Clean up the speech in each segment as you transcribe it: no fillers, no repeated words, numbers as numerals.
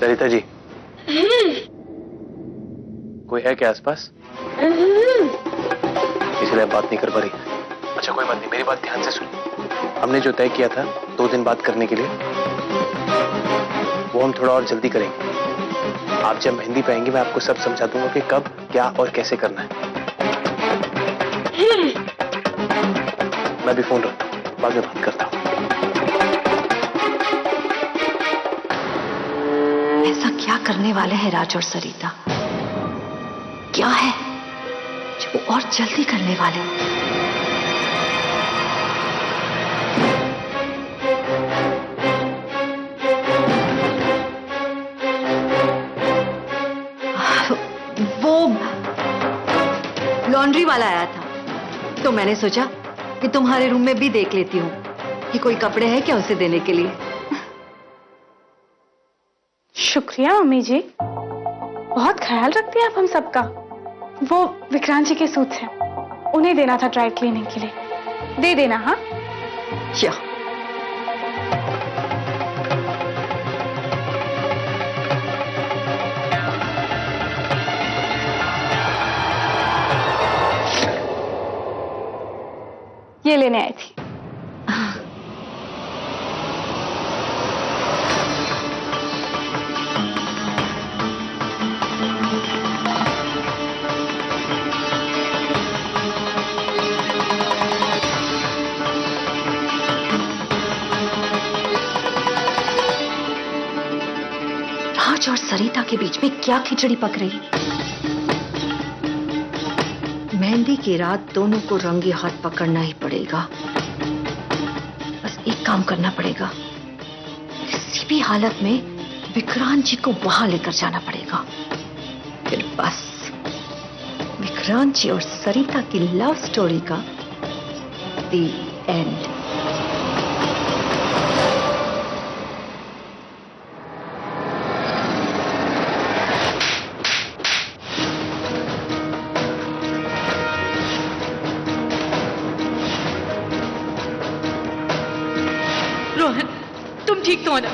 सरिता जी, कोई है क्या आसपास? इसलिए बात नहीं कर पा रही। अच्छा कोई बात नहीं, मेरी बात ध्यान से सुनिए। हमने जो तय किया था 2 दिन बात करने के लिए, वो हम थोड़ा और जल्दी करेंगे। आप जब मेहंदी पाएंगे मैं आपको सब समझा दूंगा कि कब, क्या और कैसे करना है। मैं भी फोन रखता हूँ, बाद में बात करता हूँ। ऐसा क्या करने वाले हैं राज और सरिता? क्या है जो वो और जल्दी करने वाले? वो लॉन्ड्री वाला आया था तो मैंने सोचा कि तुम्हारे रूम में भी देख लेती हूँ कि कोई कपड़े हैं क्या उसे देने के लिए। शुक्रिया अम्मी जी, बहुत ख्याल रखती हैं आप हम सबका। वो विक्रांत जी के सूट्स हैं, उन्हें देना था ड्राई क्लीनिंग के लिए, दे देना। हाँ क्या ये लेने आई थी। राज और सरिता के बीच में क्या खिचड़ी पक रही? मेहंदी की रात दोनों को रंगे हाथ पकड़ना ही पड़ेगा। बस एक काम करना पड़ेगा, किसी भी हालत में विक्रांत जी को वहां लेकर जाना पड़ेगा। फिर बस विक्रांत जी और सरिता की लव स्टोरी का द एंड। रोहन, तुम ठीक तो हो ना?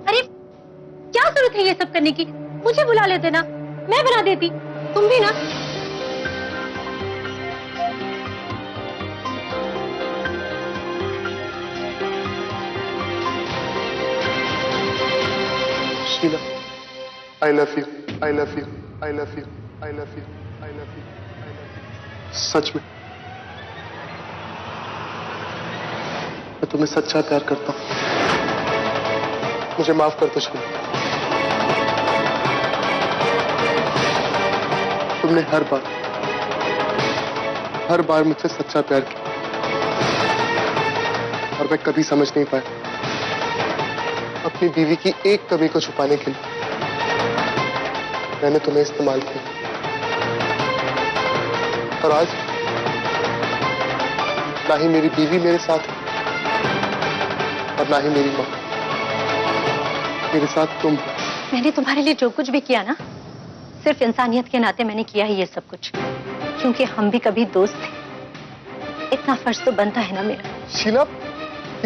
अरे क्या जरूरत है ये सब करने की? मुझे बुला लेते ना, मैं बना देती। तुम भी ना। Sheila, I love you, I love you, I love you, I love you, I love you, I love you। सच में मैं तुम्हें सच्चा प्यार करता हूँ। मुझे माफ कर दो शीला। तुमने हर बार मुझसे सच्चा प्यार किया और मैं कभी समझ नहीं पाया। अपनी बीवी की एक कमी को छुपाने के लिए मैंने तुम्हें इस्तेमाल किया, और आज ना ही मेरी बीवी मेरे साथ है और ना ही मेरी मां। मेरे साथ तुम। मैंने तुम्हारे लिए जो कुछ भी किया ना, सिर्फ इंसानियत के नाते मैंने किया ही ये सब कुछ, क्योंकि हम भी कभी दोस्त थे। इतना फर्ज तो बनता है ना मेरा। शीला,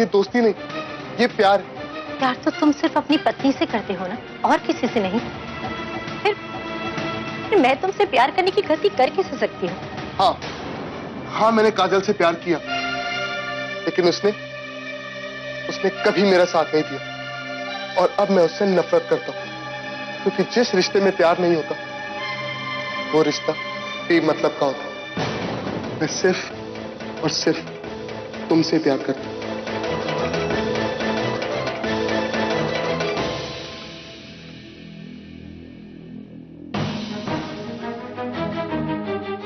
ये दोस्ती नहीं, ये प्यार है। प्यार तो तुम सिर्फ अपनी पत्नी से करते हो ना, और किसी से नहीं। फिर मैं तुमसे प्यार करने की गलती कर कैसे सकती हूँ? हाँ, मैंने काजल से प्यार किया, लेकिन उसने कभी मेरा साथ नहीं दिया, और अब मैं उससे नफरत करता हूँ। क्योंकि जिस रिश्ते में प्यार नहीं होता वो रिश्ता बेमतलब का होता है। मैं सिर्फ और सिर्फ तुमसे प्यार करता हूँ।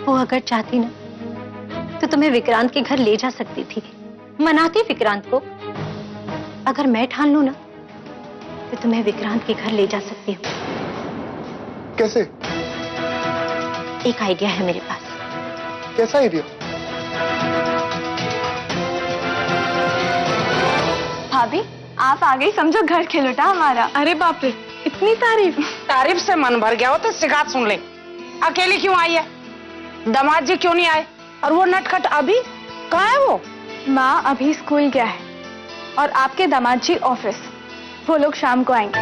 वो अगर चाहती ना तो तुम्हें विक्रांत के घर ले जा सकती थी, मनाती विक्रांत को। अगर मैं ठान लूं ना तो तुम्हें विक्रांत के घर ले जा सकती हूँ। कैसे? एक आइडिया है मेरे पास। कैसा आइडिया? भाभी आप आ गई, समझो घर खिलौटा हमारा। अरे बाप रे, इतनी तारीफ। तारीफ से मन भर गया हो तो शिकायत सुन ले। अकेली क्यों आई है? दामाद जी क्यों नहीं आए? और वो नटखट अभी कहाँ है वो? माँ अभी स्कूल गया है और आपके दामाद जी ऑफिस। वो लोग शाम को आएंगे।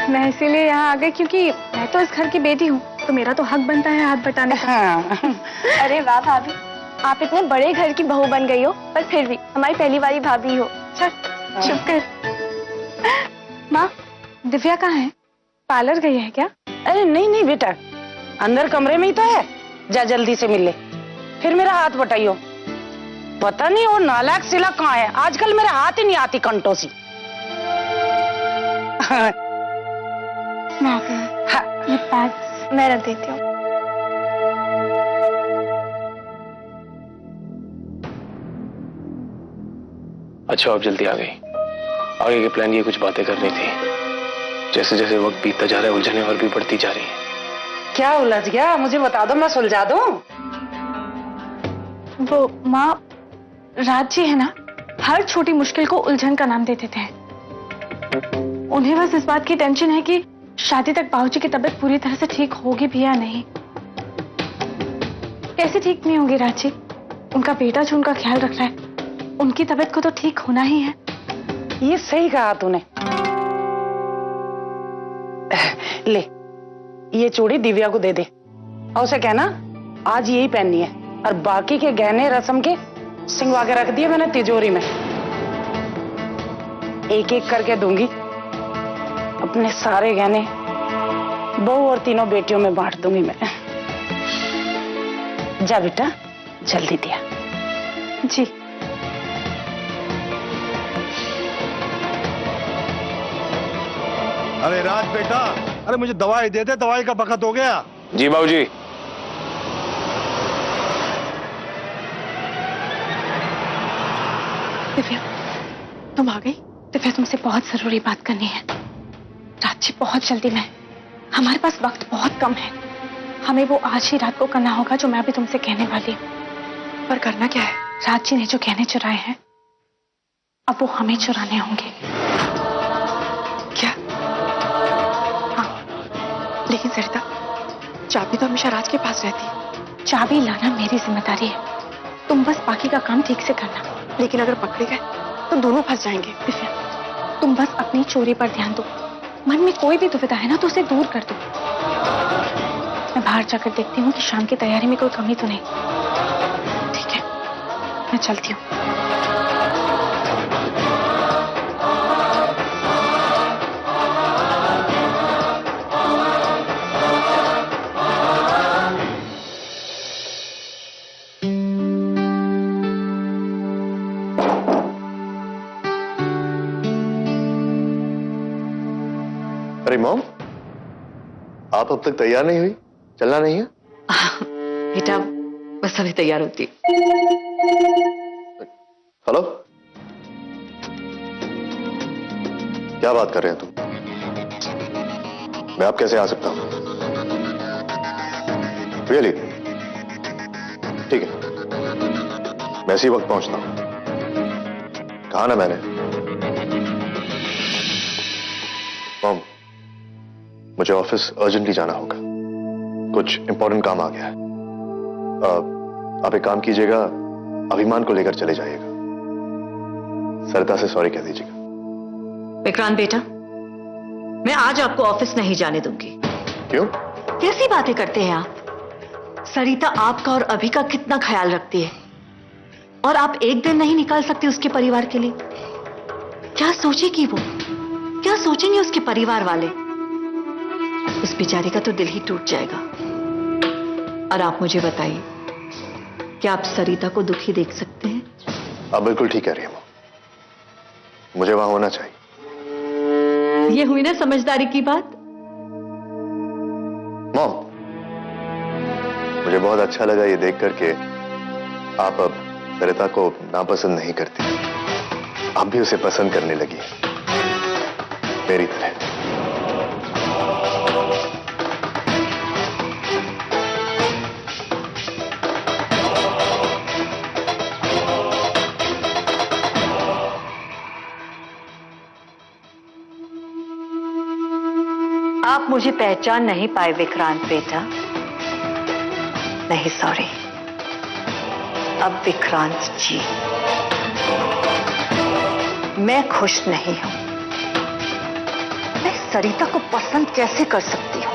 मैं इसीलिए यहाँ आ गई क्योंकि मैं तो इस घर की बेटी हूँ, तो मेरा तो हक बनता है हाथ बटाने का। हाँ। अरे वाह भाभी, आप इतने बड़े घर की बहू बन गई हो, पर फिर भी हमारी पहली वाली भाभी हो। चल चुप कर। माँ, दिव्या कहाँ है? पार्लर गई है क्या? अरे नहीं नहीं बेटा, अंदर कमरे में ही तो है। जा जल्दी से मिल ले, फिर मेरा हाथ बटाइयो। पता नहीं वो नालायक सिला कहाँ है, आजकल मेरे हाथ ही नहीं आती कंटों सी। मैं आती हूँ। हाँ। ये बैग मैं रख देती हूँ। अच्छा आप जल्दी आ गई। आगे के प्लान की कुछ बातें करनी थी। जैसे जैसे वक्त बीतता जा रहा है उलझनें और भी बढ़ती जा रही है। क्या उलझ गया, मुझे बता दो, मैं सुलझा दूं। वो माँ, राज जी है ना, हर छोटी मुश्किल को उलझन का नाम दे देते हैं। उन्हें बस इस बात की टेंशन है कि शादी तक बाबूजी की तबीयत पूरी तरह से ठीक होगी भी या नहीं। कैसे ठीक नहीं होगी राज जी? उनका बेटा जो उनका ख्याल रख रहा है, उनकी तबीयत को तो ठीक होना ही है। ये सही कहा तूने। ले, ये चूड़ी दिव्या को दे दे और उसे कहना आज यही पहननी है, और बाकी के गहने रस्म के सिंगवा के रख दिए मैंने तिजोरी में। एक एक करके दूंगी, अपने सारे गहने बहू और तीनों बेटियों में बांट दूंगी मैं। जा बेटा जल्दी दिया। जी। अरे राज बेटा, अरे मुझे दवाई दे दे, दवाई का वक्त हो गया। जी बाबूजी। दिव्या, तुम आ गई? दिव्या, तुमसे बहुत जरूरी बात करनी है। राज जी बहुत जल्दी में, हमारे पास वक्त बहुत कम है। हमें वो आज ही रात को करना होगा जो मैं अभी तुमसे कहने वाली हूँ। पर करना क्या है? राज जी ने जो गहने चुराए हैं, अब वो हमें चुराने होंगे। क्या? हाँ, लेकिन सरिता, चाबी तो हमेशा राज के पास रहती है। चाबी लाना मेरी जिम्मेदारी है, तुम बस बाकी का काम ठीक से करना। लेकिन अगर पकड़े गए तो दोनों फंस जाएंगे। दिव्या, तुम बस अपनी चोरी पर ध्यान दो। मन में कोई भी दुविधा है ना तो उसे दूर कर दो। मैं बाहर जाकर देखती हूँ कि शाम की तैयारी में कोई कमी तो नहीं। ठीक है, मैं चलती हूँ। अरे मॉम, आप अब तक तैयार नहीं हुई? चलना नहीं है? बेटा बस अभी तैयार होती। हेलो, क्या बात कर रहे हैं तुम? मैं आप कैसे आ सकता हूं? रियली? ठीक है, मैं इसी वक्त पहुंचता हूं। कहा ना मैंने। मॉम, मुझे ऑफिस अर्जेंटली जाना होगा, कुछ इंपॉर्टेंट काम आ गया है। आप एक काम कीजिएगा, अभिमान को लेकर चले जाइएगा। सरिता से सॉरी कह दीजिएगा। विक्रांत बेटा, मैं आज आपको ऑफिस नहीं जाने दूंगी। क्यों? कैसी बातें करते हैं आप? सरिता आपका और अभी का कितना ख्याल रखती है, और आप एक दिन नहीं निकाल सकते उसके परिवार के लिए? क्या सोचेगी वो? क्या सोचेंगे उसके परिवार वाले? उस बेचारी का तो दिल ही टूट जाएगा। और आप मुझे बताइए, क्या आप सरिता को दुखी देख सकते हैं? आप बिल्कुल ठीक कह रही हैं मॉम, मुझे वहां होना चाहिए। ये हुई ना समझदारी की बात। मॉम, मुझे बहुत अच्छा लगा ये देख करके आप अब सरिता को नापसंद नहीं करती, आप भी उसे पसंद करने लगी मेरी तरह। आप मुझे पहचान नहीं पाए विक्रांत बेटा। नहीं सॉरी, अब विक्रांत जी, मैं खुश नहीं हूं। मैं सरिता को पसंद कैसे कर सकती हूं?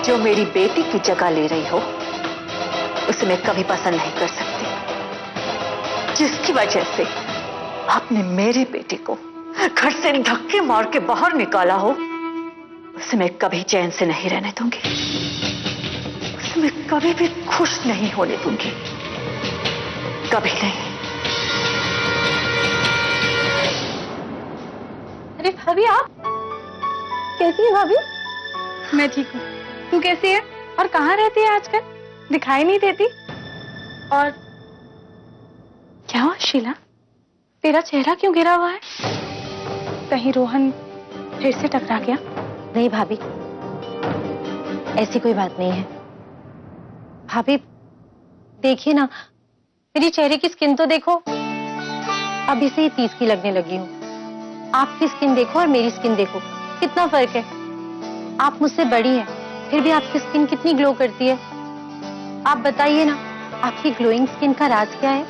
जो मेरी बेटी की जगह ले रही हो उसे मैं कभी पसंद नहीं कर सकती। जिसकी वजह से आपने मेरी बेटी को घर से धक्के मार के बाहर निकाला हो, उसे मैं कभी चैन से नहीं रहने दूंगी। उसे मैं कभी भी खुश नहीं होने दूंगी, कभी नहीं। अरे भाभी, आप कैसी है भाभी? मैं ठीक हूँ। तू कैसी है और कहाँ रहती है आजकल? दिखाई नहीं देती। और क्या हुआ शीला, तेरा चेहरा क्यों गिरा हुआ है? कहीं रोहन फिर से टकरा गया? नहीं भाभी, ऐसी कोई बात नहीं है। भाभी देखिए ना, मेरी चेहरे की स्किन तो देखो, अभी से ही 30 की लगने लगी हूँ। आपकी स्किन देखो और मेरी स्किन देखो, कितना फर्क है। आप मुझसे बड़ी हैं, फिर भी आपकी स्किन कितनी ग्लो करती है। आप बताइए ना, आपकी ग्लोइंग स्किन का राज क्या है?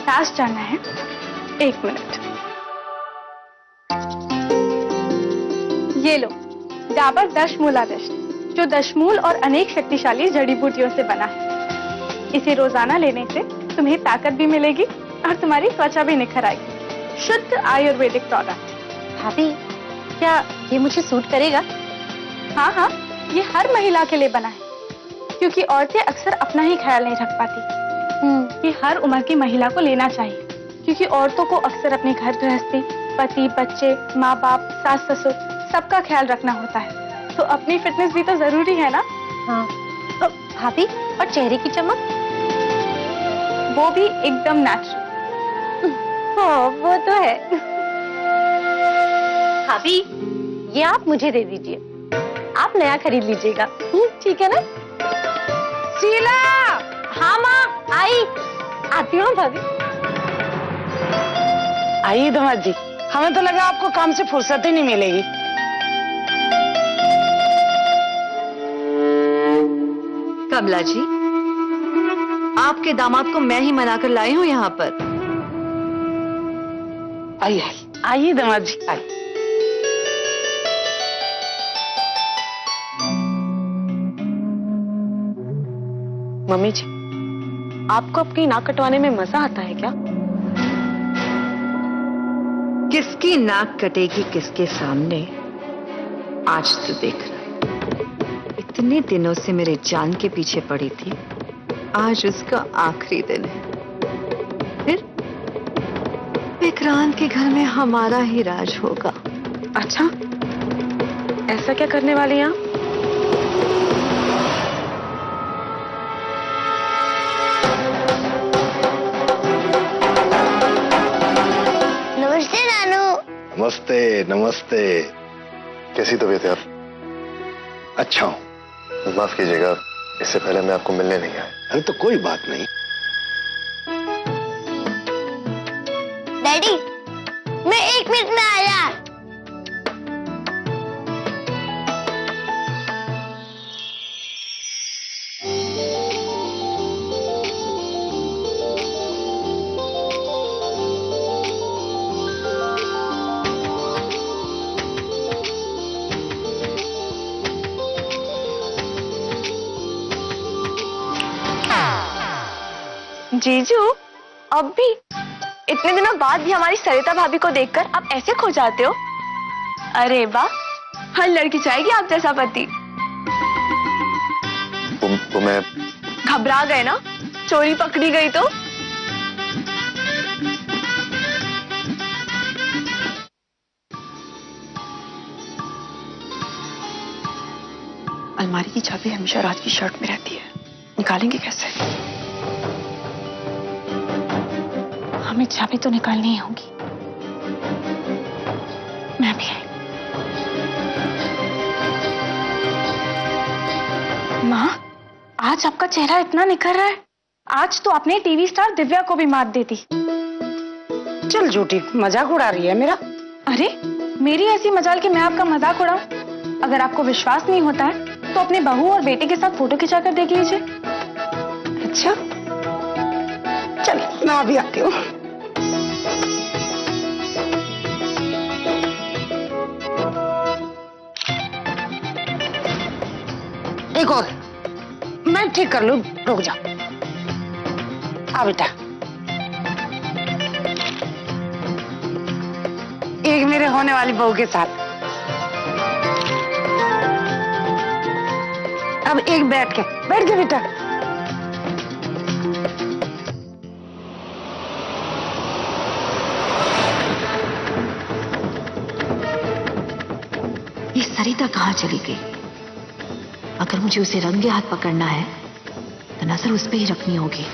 राज जानना है? एक मिनट। ये लो, डाबर दशमूलादश, जो दशमूल और अनेक शक्तिशाली जड़ी बूटियों से बना है। इसे रोजाना लेने से तुम्हें ताकत भी मिलेगी और तुम्हारी त्वचा भी निखर आएगी। शुद्ध आयुर्वेदिक प्रोडक्ट। भाभी, क्या ये मुझे सूट करेगा? हाँ हाँ, ये हर महिला के लिए बना है, क्योंकि औरतें अक्सर अपना ही ख्याल नहीं रख पाती। ये हर उम्र की महिला को लेना चाहिए, क्योंकि औरतों को अक्सर अपने घर गृहस्थी, पति, बच्चे, माँ बाप, सास ससुर सबका ख्याल रखना होता है। तो अपनी फिटनेस भी तो जरूरी है ना? हाँ। तो भाभी, और चेहरे की चमक? वो भी एकदम नेचुरल। हाँ, वो तो है। भाभी, ये आप मुझे दे दीजिए, आप नया खरीद लीजिएगा। ठीक है ना? शीला! हाँ माँ, आई। आती हूँ भाभी। आइए दामाद जी, हमें तो लगा आपको काम से फुर्सत ही नहीं मिलेगी। कमला जी, आपके दामाद को मैं ही मनाकर लाई हूँ यहाँ पर। आइए आइए दामाद जी, आइए। मम्मी जी, आपको अपनी नाक कटवाने में मजा आता है क्या? किसकी नाक कटेगी किसके सामने, आज तो देखना। इतने दिनों से मेरे जान के पीछे पड़ी थी, आज उसका आखिरी दिन है। फिर विक्रांत के घर में हमारा ही राज होगा। अच्छा, ऐसा क्या करने वाली हैं आप? नमस्ते नानू। नमस्ते नमस्ते। कैसी तबीयत है आप? अच्छा हूं। माफ कीजिएगा, इससे पहले मैं आपको मिलने नहीं आया। अरे तो कोई बात नहीं। डैडी, मैं 1 मिनट में आया। जीजू, अब भी इतने दिनों बाद भी हमारी सरिता भाभी को देखकर आप ऐसे खो जाते हो? अरे वाह, हर लड़की चाहेगी आप जैसा पति। वो मैं घबरा गए ना? चोरी पकड़ी गई तो? अलमारी की चाबी हमेशा राज की शर्ट में रहती है, निकालेंगे कैसे? हमें चाबी तो निकालनी ही होगी। मैं भी आई। माँ, आज आपका चेहरा इतना निखर रहा है। आज तो आपने टीवी स्टार दिव्या को भी मात दे दी। चल झूठी, मजाक उड़ा रही है मेरा। अरे, मेरी ऐसी मजाल कि मैं आपका मजाक उड़ाऊं? अगर आपको विश्वास नहीं होता है तो अपने बहू और बेटे के साथ फोटो खिंचाकर देख लीजिए। अच्छा, मैं अभी आती हूँ। एक और मैं ठीक कर लूं, रुक जा। आ बेटा, एक मेरे होने वाली बहू के साथ। अब एक बैठ जा बेटा। ये सरिता कहाँ चली गई? अगर मुझे उसे रंगे हाथ पकड़ना है तो नजर उस पे ही रखनी होगी।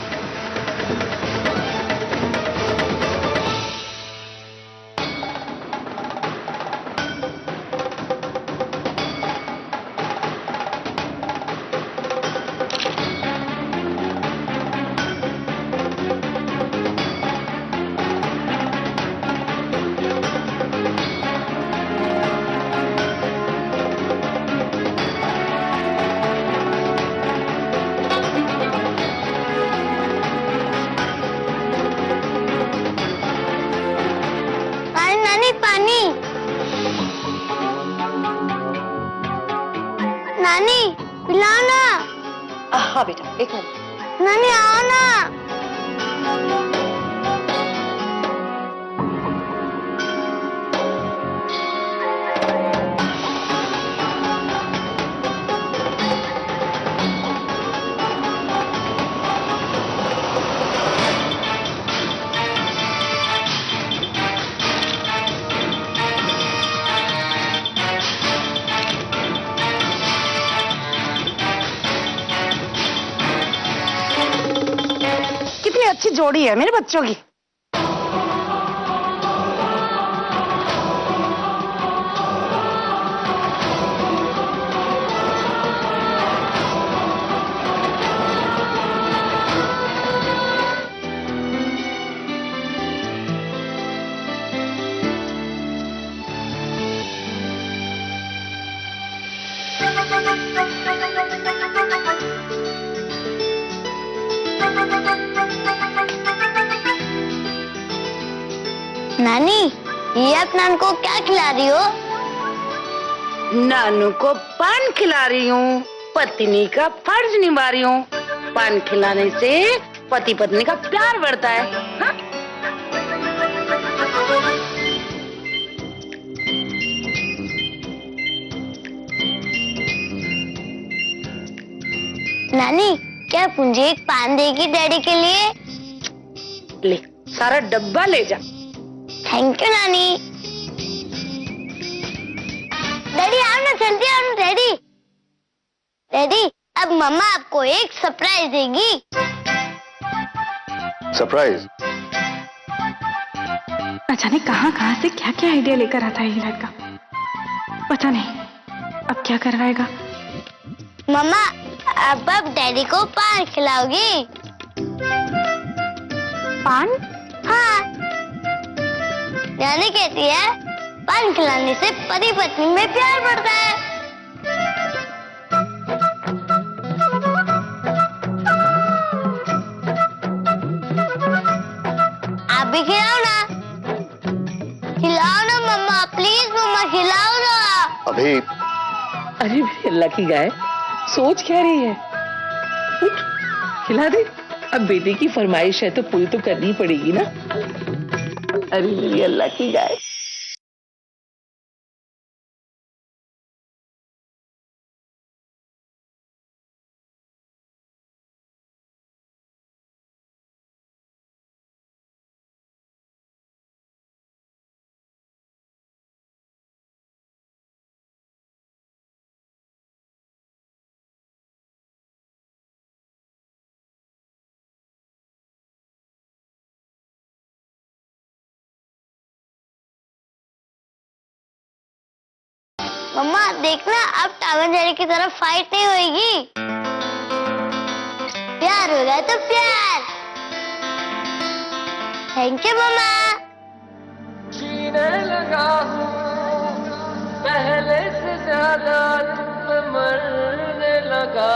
नानी पिलाओ ना। हाँ बेटा, एक मिनट। नानी आओ ना। अच्छी जोड़ी है मेरे बच्चों की। नानी, ये आप नानू को क्या खिला रही हो? नानू को पान खिला रही हूँ, पत्नी का फर्ज निभा रही हूँ। पान खिलाने से पति पत्नी का प्यार बढ़ता है। हाँ? नानी, क्या पूंजी एक पान देगी डैडी के लिए? ले, सारा डब्बा ले जा। थैंक यू नानी। डैडी आओ ना, जल्दी आओ ना डैडी। डैडी, अब मम्मा आपको एक सरप्राइज देगी। सरप्राइज? न जाने कहाँ से क्या क्या आइडिया लेकर आता है ये लड़का। पता नहीं अब क्या करवाएगा। मम्मा, अब आप डैडी को पान खिलाओगी? पान? हाँ, नानी कहती है पान खिलाने से पति पत्नी में प्यार बढ़ता है। आप भी खिलाओ ना। खिलाओ ना मम्मा, प्लीज मम्मा खिलाओ ना। अभी अरे अल्लाह की गाय, सोच क्या रही है? उठ, खिला दे। अब बेटे की फरमाइश है तो पूरी तो करनी पड़ेगी ना। अरे अल्लाह की गाय। मम्मा देखना, अब टॉम एंड जेरी की तरफ फाइट नहीं होगी। प्यार होगा तो प्यार। थैंक यू मम्मा। जीने लगा हूँ पहले से ज्यादा, मरने लगा